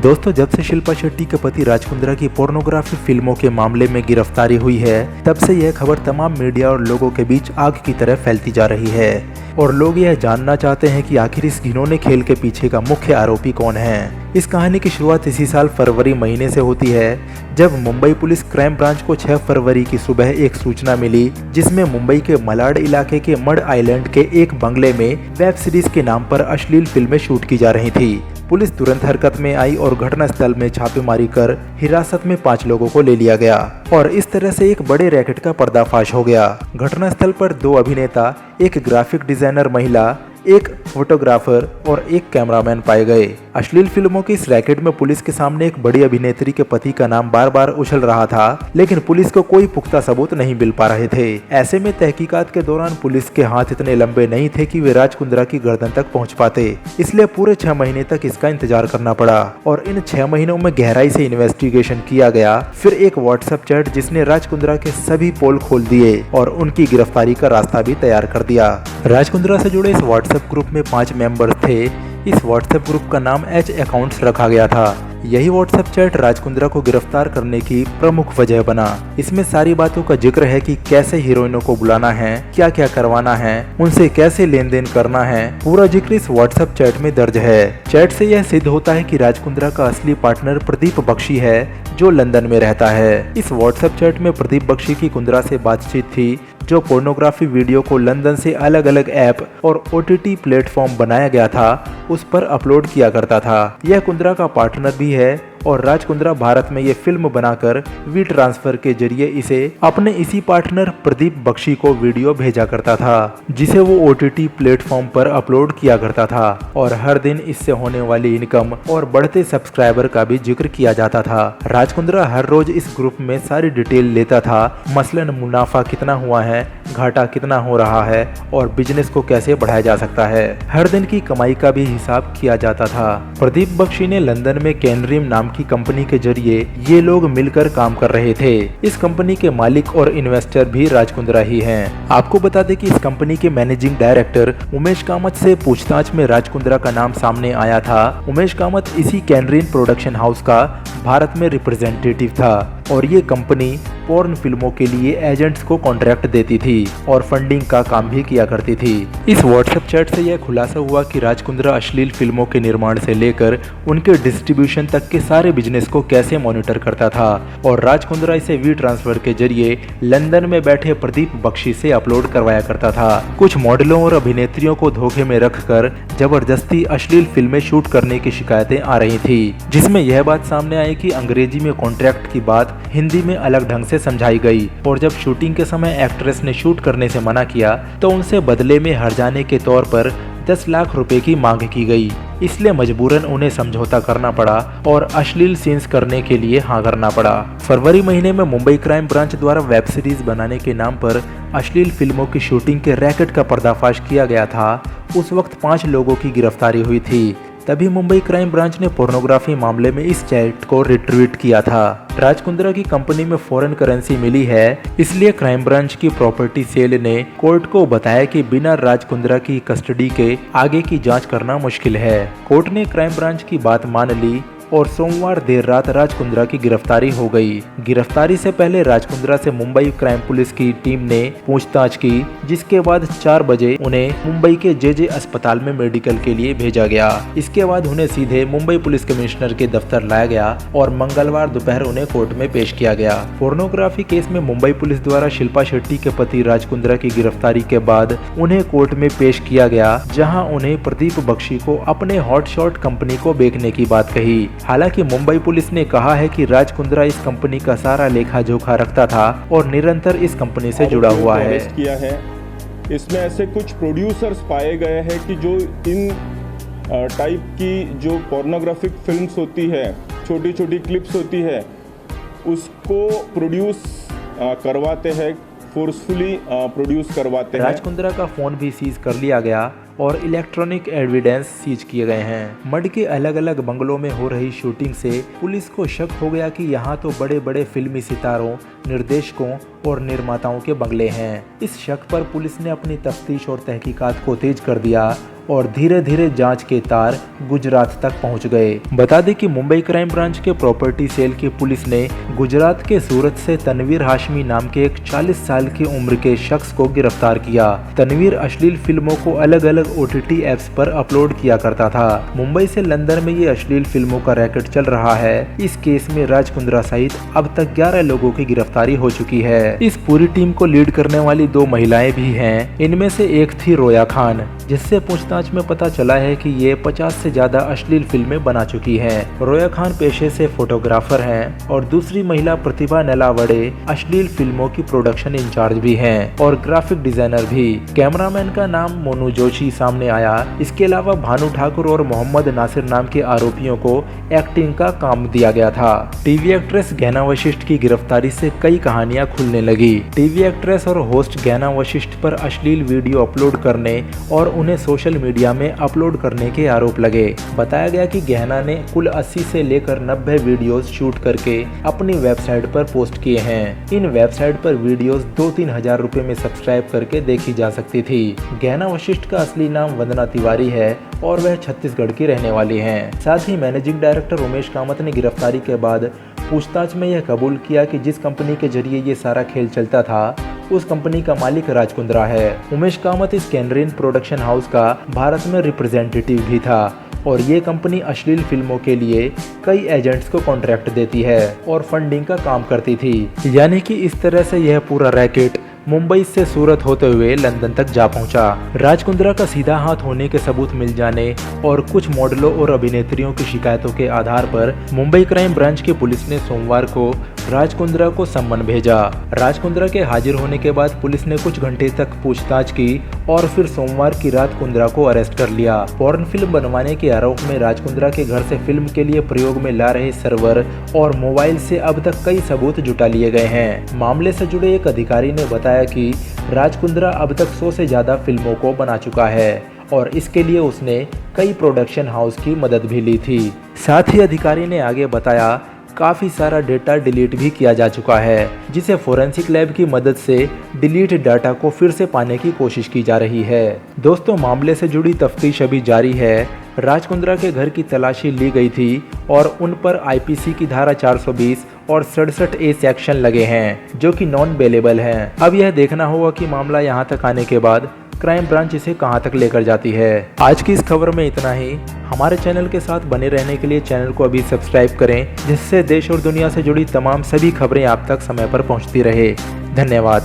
दोस्तों, जब से शिल्पा शेट्टी के पति राज कुंद्रा की पोर्नोग्राफी फिल्मों के मामले में गिरफ्तारी हुई है, तब से यह खबर तमाम मीडिया और लोगों के बीच आग की तरह फैलती जा रही है और लोग यह जानना चाहते हैं कि आखिर इस घिनौने खेल के पीछे का मुख्य आरोपी कौन है। इस कहानी की शुरुआत इसी साल फरवरी महीने से होती है, जब मुंबई पुलिस क्राइम ब्रांच को 6 फरवरी की सुबह एक सूचना मिली, जिसमें मुंबई के मलाड इलाके के मड आइलैंड के एक बंगले में वेब सीरीज के नाम पर अश्लील फिल्में शूट की जा रही थी। पुलिस तुरंत हरकत में आई और घटनास्थल में छापेमारी कर हिरासत में 5 लोगों को ले लिया गया और इस तरह से एक बड़े रैकेट का पर्दाफाश हो गया। घटनास्थल पर 2 अभिनेता, एक ग्राफिक डिजाइनर महिला, एक फोटोग्राफर और एक कैमरामैन पाए गए। अश्लील फिल्मों की इस रैकेट में पुलिस के सामने एक बड़ी अभिनेत्री के पति का नाम बार बार उछल रहा था, लेकिन पुलिस को कोई पुख्ता सबूत नहीं मिल पा रहे थे। ऐसे में तहकीकात के दौरान पुलिस के हाथ इतने लंबे नहीं थे कि वे राज कुंद्रा की गर्दन तक पहुंच पाते, इसलिए पूरे 6 महीने तक इसका इंतजार करना पड़ा और इन 6 महीनों में गहराई से इन्वेस्टिगेशन किया गया। फिर एक व्हाट्सएप चैट जिसने राज कुंद्रा के सभी पोल खोल दिए और उनकी गिरफ्तारी का रास्ता भी तैयार कर दिया। राज कुंद्रा से जुड़े इस व्हाट्सएप ग्रुप में 5 मेंबर थे। इस व्हाट्सएप ग्रुप का नाम एच अकाउंट्स रखा गया था। यही व्हाट्सएप चैट राज कुंद्रा को गिरफ्तार करने की प्रमुख वजह बना। इसमें सारी बातों का जिक्र है कि कैसे हीरोइनों को बुलाना है, क्या क्या करवाना है, उनसे कैसे लेन देन करना है, पूरा जिक्र इस व्हाट्सएप चैट में दर्ज है। चैट से यह सिद्ध होता है कि राज कुंद्रा का असली पार्टनर प्रदीप बख्शी है, जो लंदन में रहता है। इस व्हाट्सएप चैट में प्रदीप बख्शी की कुंद्रा से बातचीत थी, जो पोर्नोग्राफी वीडियो को लंदन से अलग अलग ऐप और OTT प्लेटफॉर्म बनाया गया था, उस पर अपलोड किया करता था। यह कुंद्रा का पार्टनर भी है और राज कुंद्रा भारत में ये फिल्म बनाकर वी ट्रांसफर के जरिए इसे अपने इसी पार्टनर प्रदीप बख्शी को वीडियो भेजा करता था, जिसे वो OTT प्लेटफॉर्म पर अपलोड किया करता था और हर दिन इससे होने वाली इनकम और बढ़ते सब्सक्राइबर का भी जिक्र किया जाता था। राज कुंद्रा हर रोज इस ग्रुप में सारी डिटेल लेता था, मसलन मुनाफा कितना हुआ है, घाटा कितना हो रहा है और बिजनेस को कैसे बढ़ाया जा सकता है। हर दिन की कमाई का भी हिसाब किया जाता था। प्रदीप बख्शी ने लंदन में कैनरीम नाम की कंपनी के जरिए ये लोग मिलकर काम कर रहे थे। इस कंपनी के मालिक और इन्वेस्टर भी राज कुंद्रा ही हैं। आपको बता दें कि इस कंपनी के मैनेजिंग डायरेक्टर उमेश कामत से पूछताछ में राज कुंद्रा का नाम सामने आया था। उमेश कामत इसी कैनरीन प्रोडक्शन हाउस का भारत में रिप्रेजेंटेटिव था और ये कंपनी पोर्न फिल्मों के लिए एजेंट्स को कॉन्ट्रैक्ट देती थी और फंडिंग का काम भी किया करती थी। इस व्हाट्सएप चैट से यह खुलासा हुआ कि राज कुंद्रा अश्लील फिल्मों के निर्माण से लेकर उनके डिस्ट्रीब्यूशन तक के सारे बिजनेस को कैसे मॉनिटर करता था और राज कुंद्रा इसे वी ट्रांसफर के जरिए लंदन में बैठे प्रदीप बख्शी से अपलोड करवाया करता था। कुछ मॉडलों और अभिनेत्रियों को धोखे में रखकर जबरदस्ती अश्लील फिल्में शूट करने की शिकायतें आ रही थी, जिसमें यह बात सामने आई कि अंग्रेजी में कॉन्ट्रैक्ट की बात हिंदी में अलग ढंग से समझाई गई और जब शूटिंग के समय एक्ट्रेस ने शूट करने से मना किया तो उनसे बदले में हर्जाने के तौर पर 10 लाख रुपए की मांग की गई। इसलिए मजबूरन उन्हें समझौता करना पड़ा और अश्लील सीन्स करने के लिए हाँ करना पड़ा। फरवरी महीने में मुंबई क्राइम ब्रांच द्वारा वेब सीरीज बनाने के नाम पर अश्लील फिल्मों की शूटिंग के रैकेट का पर्दाफाश किया गया था। उस वक्त 5 लोगों की गिरफ्तारी हुई थी। तभी मुंबई क्राइम ब्रांच ने पोर्नोग्राफी मामले में इस चैट को रिट्रीट किया था। राज कुंद्रा की कंपनी में फॉरेन करेंसी मिली है, इसलिए क्राइम ब्रांच की प्रॉपर्टी सेल ने कोर्ट को बताया कि बिना राज कुंद्रा की कस्टडी के आगे की जांच करना मुश्किल है। कोर्ट ने क्राइम ब्रांच की बात मान ली और सोमवार देर रात राज कुंद्रा की गिरफ्तारी हो गई। गिरफ्तारी से पहले राज कुंद्रा से मुंबई क्राइम पुलिस की टीम ने पूछताछ की, जिसके बाद 4 बजे उन्हें मुंबई के JJ अस्पताल में मेडिकल के लिए भेजा गया। इसके बाद उन्हें सीधे मुंबई पुलिस कमिश्नर के दफ्तर लाया गया और मंगलवार दोपहर उन्हें कोर्ट में पेश किया गया। पोर्नोग्राफी केस में मुंबई पुलिस द्वारा शिल्पा शेट्टी के पति राज कुंद्रा की गिरफ्तारी के बाद उन्हें कोर्ट में पेश किया गया, जहाँ उन्हें प्रदीप बख्शी को अपने हॉटशॉट कंपनी को बेचने की बात कही। हालांकि मुंबई पुलिस ने कहा है कि राज कुंद्रा इस कंपनी का सारा लेखा जोखा रखता था और निरंतर इस कंपनी से जुड़ा हुआ है। किया है। इसमें ऐसे कुछ प्रोड्यूसर्स पाए गए हैं कि जो इन टाइप की जो पोर्नोग्राफिक फिल्म्स होती है, छोटी छोटी क्लिप्स होती है, उसको प्रोड्यूस करवाते हैं, फोर्सफुली प्रोड्यूस करवाते हैं। राज कुंद्रा का फोन भी सीज कर लिया गया और इलेक्ट्रॉनिक एविडेंस सीज किए गए हैं। मड के अलग अलग बंगलों में हो रही शूटिंग से पुलिस को शक हो गया कि यहाँ तो बड़े बड़े फिल्मी सितारों, निर्देशकों और निर्माताओं के बंगले हैं। इस शक पर पुलिस ने अपनी तफ्तीश और तहकीकात को तेज कर दिया और धीरे धीरे जांच के तार गुजरात तक पहुंच गए। बता दें कि मुंबई क्राइम ब्रांच के प्रॉपर्टी सेल की पुलिस ने गुजरात के सूरत से तनवीर हाशमी नाम के एक 40 साल की उम्र के शख्स को गिरफ्तार किया। तनवीर अश्लील फिल्मों को अलग अलग OTT ऐप्स पर अपलोड किया करता था। मुंबई से लंदन में ये अश्लील फिल्मों का रैकेट चल रहा है। इस केस में राज कुंद्रा सहित अब तक 11 लोगों की गिरफ्तारी हो चुकी है। इस पूरी टीम को लीड करने वाली 2 महिलाएं भी हैं। इनमें से एक थी रोया खान, जिससे पूछताछ में पता चला है कि ये 50 से ज्यादा अश्लील फिल्में बना चुकी हैं। रोया खान पेशे से फोटोग्राफर हैं और दूसरी महिला प्रतिभा नेलावड़े अश्लील फिल्मों की प्रोडक्शन इंचार्ज भी हैं और ग्राफिक डिजाइनर भी। कैमरामैन का नाम मोनू जोशी सामने आया। इसके अलावा भानु ठाकुर और मोहम्मद नासिर नाम के आरोपियों को एक्टिंग का काम दिया गया था। टीवी एक्ट्रेस गहना वशिष्ठ की गिरफ्तारी से कई कहानियां खुलने लगी। टीवी एक्ट्रेस और होस्ट गहना वशिष्ठ पर अश्लील वीडियो अपलोड करने और उन्हें सोशल मीडिया में अपलोड करने के आरोप लगे। बताया गया कि गहना ने कुल 80 से लेकर 90 वीडियोस शूट करके अपनी वेबसाइट पर पोस्ट किए हैं। इन वेबसाइट पर वीडियोस 2-3 हजार रुपए में सब्सक्राइब करके देखी जा सकती थी। गहना वशिष्ठ का असली नाम वंदना तिवारी है और वह छत्तीसगढ़ की रहने वाली हैं। साथ ही मैनेजिंग डायरेक्टर उमेश कामत ने गिरफ्तारी के बाद पूछताछ में यह कबूल किया कि जिस कंपनी के जरिए ये सारा खेल चलता था उस कंपनी का मालिक राज कुंद्रा है। उमेश कामत इस कैनरिन प्रोडक्शन हाउस का भारत में रिप्रेजेंटेटिव भी था और ये कंपनी अश्लील फिल्मों के लिए कई एजेंट्स को कॉन्ट्रैक्ट देती है और फंडिंग का काम करती थी। यानी कि इस तरह से यह पूरा रैकेट मुंबई से सूरत होते हुए लंदन तक जा पहुंचा। राज कुंद्रा का सीधा हाथ होने के सबूत मिल जाने और कुछ मॉडलों और अभिनेत्रियों की शिकायतों के आधार पर मुंबई क्राइम ब्रांच की पुलिस ने सोमवार को राज कुंद्रा को सम्मन भेजा। राज कुंद्रा के हाजिर होने के बाद पुलिस ने कुछ घंटे तक पूछताछ की और फिर सोमवार की रात कुंद्रा को अरेस्ट कर लिया। पॉर्न फिल्म बनवाने के आरोप में राज कुंद्रा के घर से फिल्म के लिए प्रयोग में ला रहे सर्वर और मोबाइल से अब तक कई सबूत जुटा लिए गए हैं। मामले से जुड़े एक अधिकारी ने बताया कि राज कुंद्रा अब तक 100 से ज्यादा फिल्मों को बना चुका है और इसके लिए उसने कई प्रोडक्शन हाउस की मदद भी ली थी। साथ ही अधिकारी ने आगे बताया काफ़ी सारा डेटा डिलीट भी किया जा चुका है, जिसे फोरेंसिक लैब की मदद से डिलीट डाटा को फिर से पाने की कोशिश की जा रही है। दोस्तों, मामले से जुड़ी तफ्तीश अभी जारी है। राज कुंद्रा के घर की तलाशी ली गई थी और उन पर IPC की धारा 420 और 67A सेक्शन लगे हैं, जो कि नॉन बेलेबल हैं। अब यह देखना होगा कि मामला यहाँ तक आने के बाद क्राइम ब्रांच इसे कहां तक लेकर जाती है। आज की इस खबर में इतना ही। हमारे चैनल के साथ बने रहने के लिए चैनल को अभी सब्सक्राइब करें, जिससे देश और दुनिया से जुड़ी तमाम सभी खबरें आप तक समय पर पहुंचती रहे। धन्यवाद।